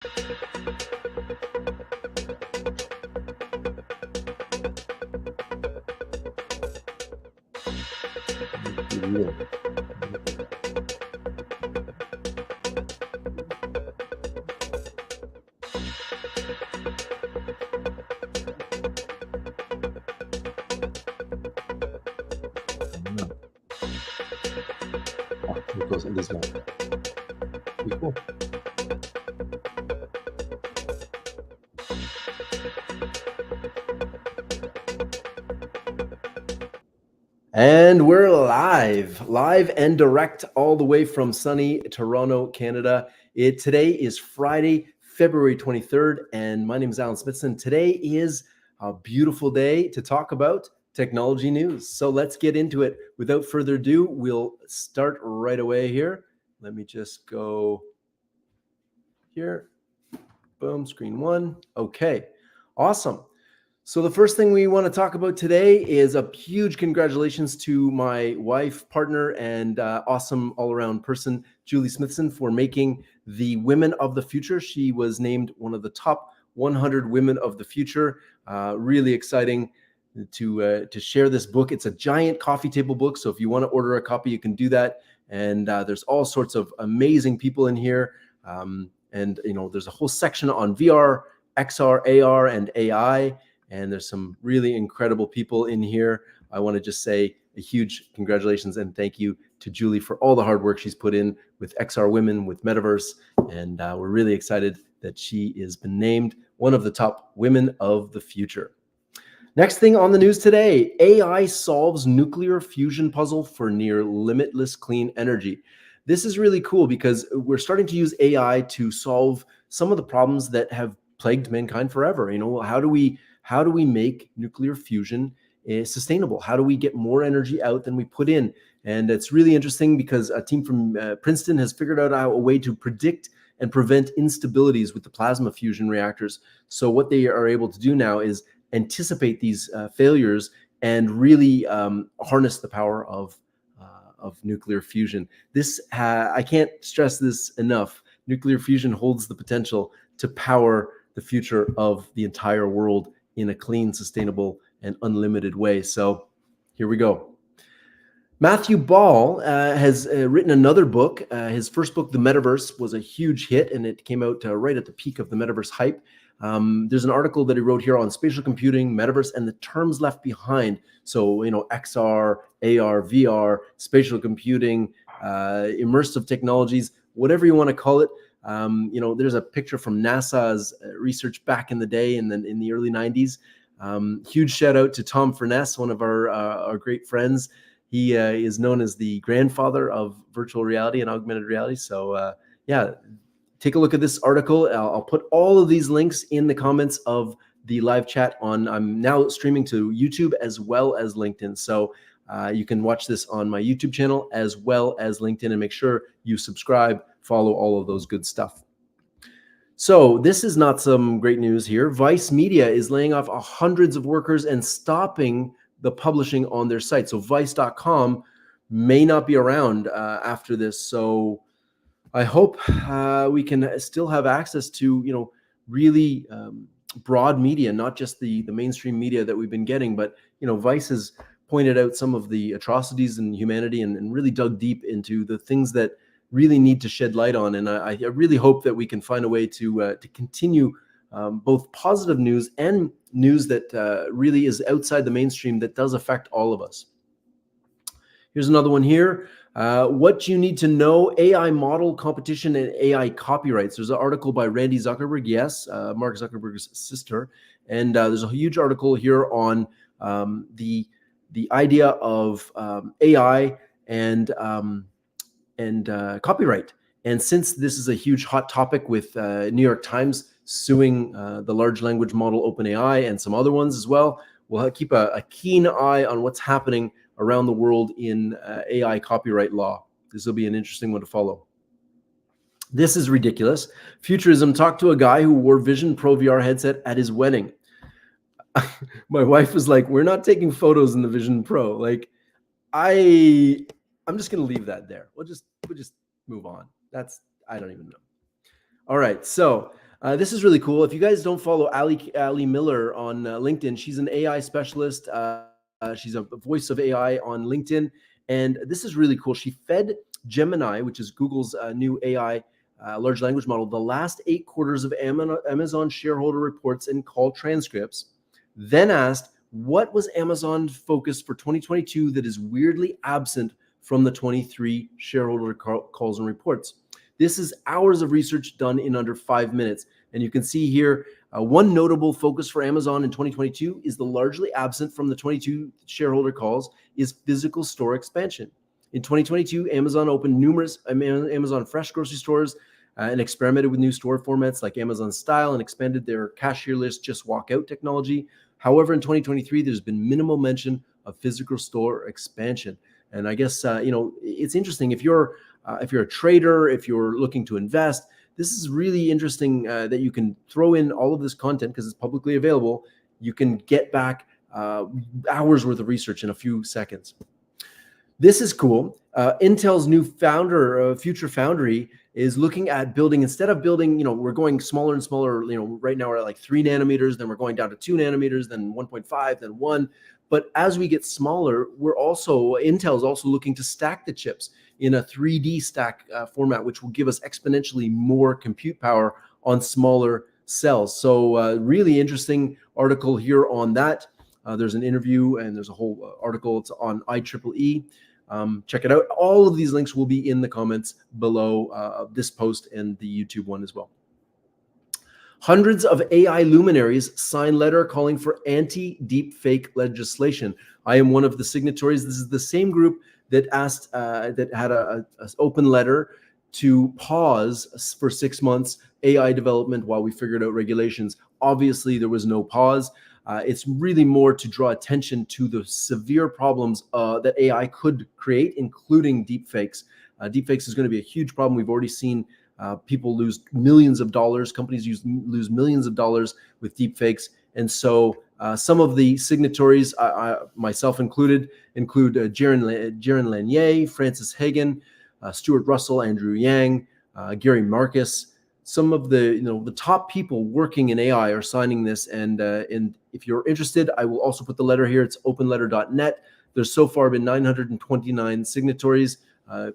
Real. Here goes in this one. Pretty cool. And we're live and direct all the way from sunny Toronto, Canada. Today is Friday, February 23rd, and my name is Alan Smithson. Today is a beautiful day to talk about technology news. So let's get into it. Without further ado, we'll start right away here. Let me just go here. Boom, screen one. Okay, awesome. So the first thing we want to talk about today is a huge congratulations to my wife, partner, and awesome all-around person, Julie Smithson, for making the Women of the Future. She was named one of the top 100 women of the future. Really exciting to share this book. It's a giant coffee table book, so if you want to order a copy, you can do that. And there's all sorts of amazing people in here. And there's a whole section on VR, XR, AR, and AI. And there's some really incredible people in here. I want to just say a huge congratulations and thank you to Julie for all the hard work she's put in with XR Women, with Metaverse. And we're really excited that she has been named one of the top women of the future. Next thing on the news today, AI solves nuclear fusion puzzle for near limitless clean energy. This is really cool because we're starting to use AI to solve some of the problems that have plagued mankind forever. How do we make nuclear fusion sustainable? How do we get more energy out than we put in? And it's really interesting because a team from Princeton has figured out a way to predict and prevent instabilities with the plasma fusion reactors. So what they are able to do now is anticipate these failures and really harness the power of nuclear fusion. This I can't stress this enough. Nuclear fusion holds the potential to power the future of the entire world in a clean, sustainable, and unlimited way. So here we go. Matthew Ball has written another book. His first book, The Metaverse, was a huge hit, and it came out right at the peak of the Metaverse hype. There's an article that he wrote here on spatial computing, Metaverse, and the terms left behind. So, XR, AR, VR, spatial computing, immersive technologies, whatever you want to call it. There's a picture from NASA's research back in the day in the early 90s. Huge shout out to Tom Furness, one of our great friends. He is known as the grandfather of virtual reality and augmented reality. So take a look at this article. I'll put all of these links in the comments of the live chat I'm now streaming to YouTube as well as LinkedIn. So you can watch this on my YouTube channel as well as LinkedIn, and make sure you subscribe, follow all of those good stuff. So this is not some great news here. Vice Media is laying off hundreds of workers and stopping the publishing on their site. So vice.com may not be around after this. So I hope we can still have access to, really broad media, not just the mainstream media that we've been getting, but, Vice has pointed out some of the atrocities in humanity and really dug deep into the things that really need to shed light on. And I really hope that we can find a way to continue both positive news and news that really is outside the mainstream that does affect all of us. Here's another one here. What you need to know, AI model competition and AI copyrights. There's an article by Randy Zuckerberg, yes, Mark Zuckerberg's sister. And there's a huge article here on the idea of AI and copyright. And since this is a huge hot topic with New York Times suing the large language model OpenAI and some other ones as well, we'll keep a keen eye on what's happening around the world in AI copyright law. This will be an interesting one to follow. This is ridiculous. Futurism talked to a guy who wore Vision Pro VR headset at his wedding. My wife was like, "We're not taking photos in the Vision Pro." Like, I'm just gonna leave that there. We'll just move on. I don't even know. All right, so This is really cool. If you guys don't follow Ali Miller on LinkedIn, she's an AI specialist. She's a voice of AI on LinkedIn, and this is really cool. She fed Gemini, which is Google's new AI large language model, the last 8 quarters of Amazon shareholder reports and call transcripts, then asked what was Amazon's focus for 2022 that is weirdly absent from the 23 shareholder calls and reports. This is hours of research done in under 5 minutes. And you can see here, one notable focus for Amazon in 2022 is the largely absent from the 22 shareholder calls is physical store expansion. In 2022, Amazon opened numerous Amazon Fresh grocery stores and experimented with new store formats like Amazon Style and expanded their cashierless just walk out technology. However, in 2023, there's been minimal mention of physical store expansion. And I guess, it's interesting if you're a trader, if you're looking to invest, this is really interesting that you can throw in all of this content because it's publicly available. You can get back hours worth of research in a few seconds. This is cool. Intel's new future foundry is looking at building, instead of building, we're going smaller and smaller, right now we're at like 3 nanometers, then we're going down to 2 nanometers, then 1.5, then 1. But as we get smaller, Intel's also looking to stack the chips in a 3D stack format, which will give us exponentially more compute power on smaller cells. So really interesting article here on that. There's an interview and there's a whole article. It's on IEEE. Check it out. All of these links will be in the comments below this post and the YouTube one as well. Hundreds of AI luminaries sign letter calling for anti-deepfake legislation. I am one of the signatories. This is the same group that asked, that had an open letter to pause for 6 months AI development while we figured out regulations. Obviously, there was no pause. It's really more to draw attention to the severe problems that AI could create, including deepfakes. Deepfakes is going to be a huge problem. We've already seen people lose millions of dollars. Companies lose millions of dollars with deepfakes. And so some of the signatories, myself include Jaron Lanier, Francis Hagan, Stuart Russell, Andrew Yang, Gary Marcus. Some of the top people working in AI are signing this. And if you're interested, I will also put the letter here. It's openletter.net. There's so far been 929 signatories.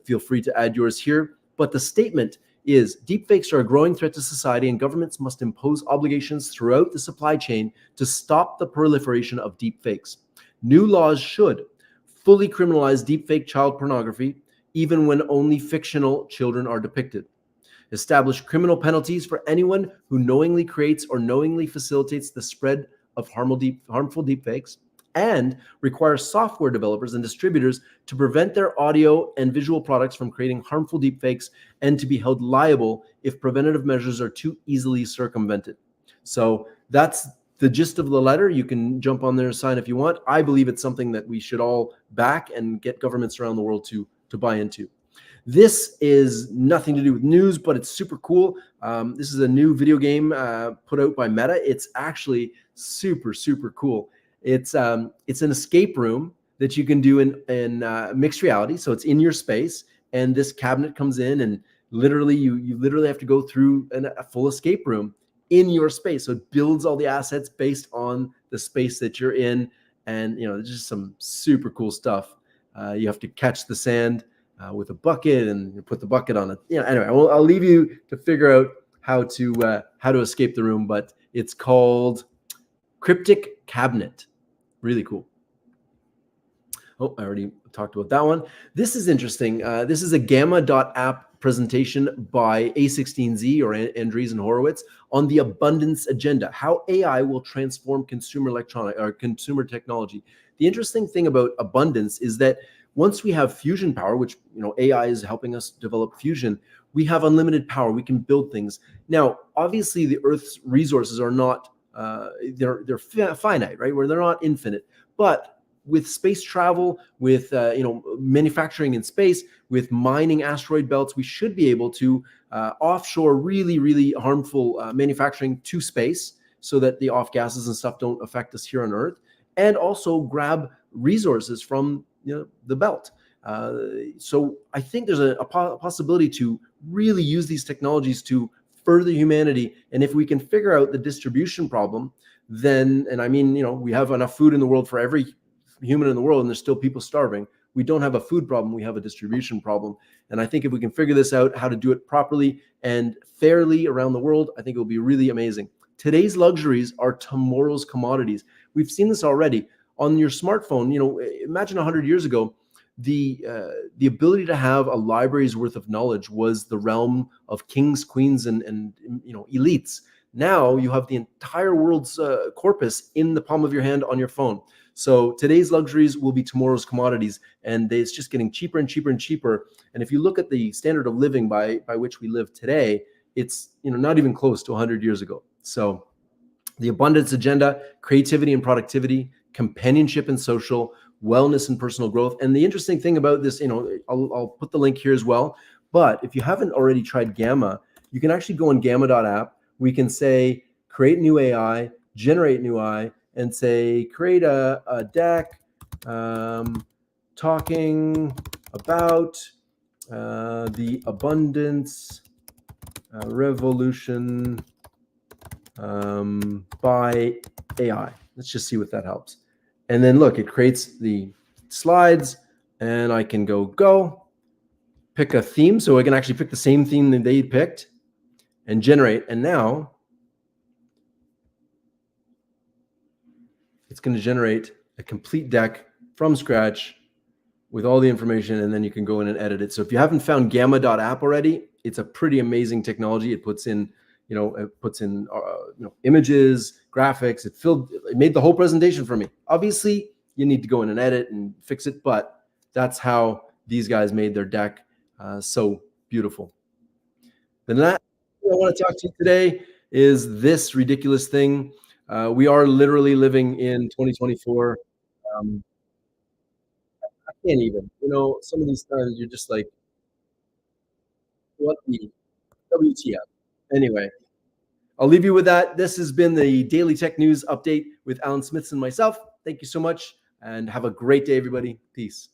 Feel free to add yours here. But the statement is deepfakes are a growing threat to society and governments must impose obligations throughout the supply chain to stop the proliferation of deepfakes. New laws should fully criminalize deepfake child pornography, even when only fictional children are depicted. Establish criminal penalties for anyone who knowingly creates or knowingly facilitates the spread of harmful deepfakes, and require software developers and distributors to prevent their audio and visual products from creating harmful deepfakes and to be held liable if preventative measures are too easily circumvented. So that's the gist of the letter. You can jump on there and sign if you want. I believe it's something that we should all back and get governments around the world to buy into. This is nothing to do with news, but it's super cool. This is a new video game put out by Meta. It's actually super, super cool. It's an escape room that you can do in mixed reality. So it's in your space, and this cabinet comes in, and literally you literally have to go through a full escape room in your space. So it builds all the assets based on the space that you're in, and there's just some super cool stuff. You have to catch the sand with a bucket, and you put the bucket on it. Anyway, I'll leave you to figure out how to escape the room, but it's called Cryptic Cabinet. Really cool. Oh, I already talked about that one. This is interesting. This is a Gamma.app presentation by A16Z or Andreessen Horowitz on the abundance agenda, how AI will transform consumer technology. The interesting thing about abundance is that once we have fusion power, which AI is helping us develop fusion, we have unlimited power. We can build things. Now, obviously, the Earth's resources are not they're finite, right? Where they're not infinite. But with space travel, with manufacturing in space, with mining asteroid belts, we should be able to offshore really, really harmful manufacturing to space, so that the off gases and stuff don't affect us here on Earth, and also grab resources from the belt. So I think there's a possibility to really use these technologies to further humanity. And if we can figure out the distribution problem, then, and I mean, we have enough food in the world for every human in the world, and there's still people starving. We don't have a food problem, we have a distribution problem. And I think if we can figure this out, how to do it properly and fairly around the world, I think it will be really amazing. Today's luxuries are tomorrow's commodities. We've seen this already on your smartphone. Imagine 100 years ago, the ability to have a library's worth of knowledge was the realm of kings, queens, and elites. Now you have the entire world's corpus in the palm of your hand on your phone. So today's luxuries will be tomorrow's commodities, and it's just getting cheaper and cheaper and cheaper. And if you look at the standard of living by which we live today, it's not even close to 100 years ago. So the abundance agenda, creativity and productivity, companionship and social, wellness and personal growth. And the interesting thing about this, I'll put the link here as well. But if you haven't already tried Gamma, you can actually go on gamma.app. We can say, create new AI, generate new AI, and say, create a deck talking about the abundance revolution by AI. Let's just see what that helps. And then look, it creates the slides, and I can go pick a theme. So I can actually pick the same theme that they picked and generate. And now it's going to generate a complete deck from scratch with all the information, and then you can go in and edit it. So if you haven't found gamma.app already, it's a pretty amazing technology. It puts in images, graphics. It made the whole presentation for me. Obviously, you need to go in and edit and fix it, but that's how these guys made their deck so beautiful. The last thing I want to talk to you today is this ridiculous thing. We are literally living in 2024. I can't even. Some of these times you're just like, what the WTF? Anyway, I'll leave you with that. This has been the Daily Tech News Update with Alan Smithson and myself. Thank you so much, and have a great day, everybody. Peace.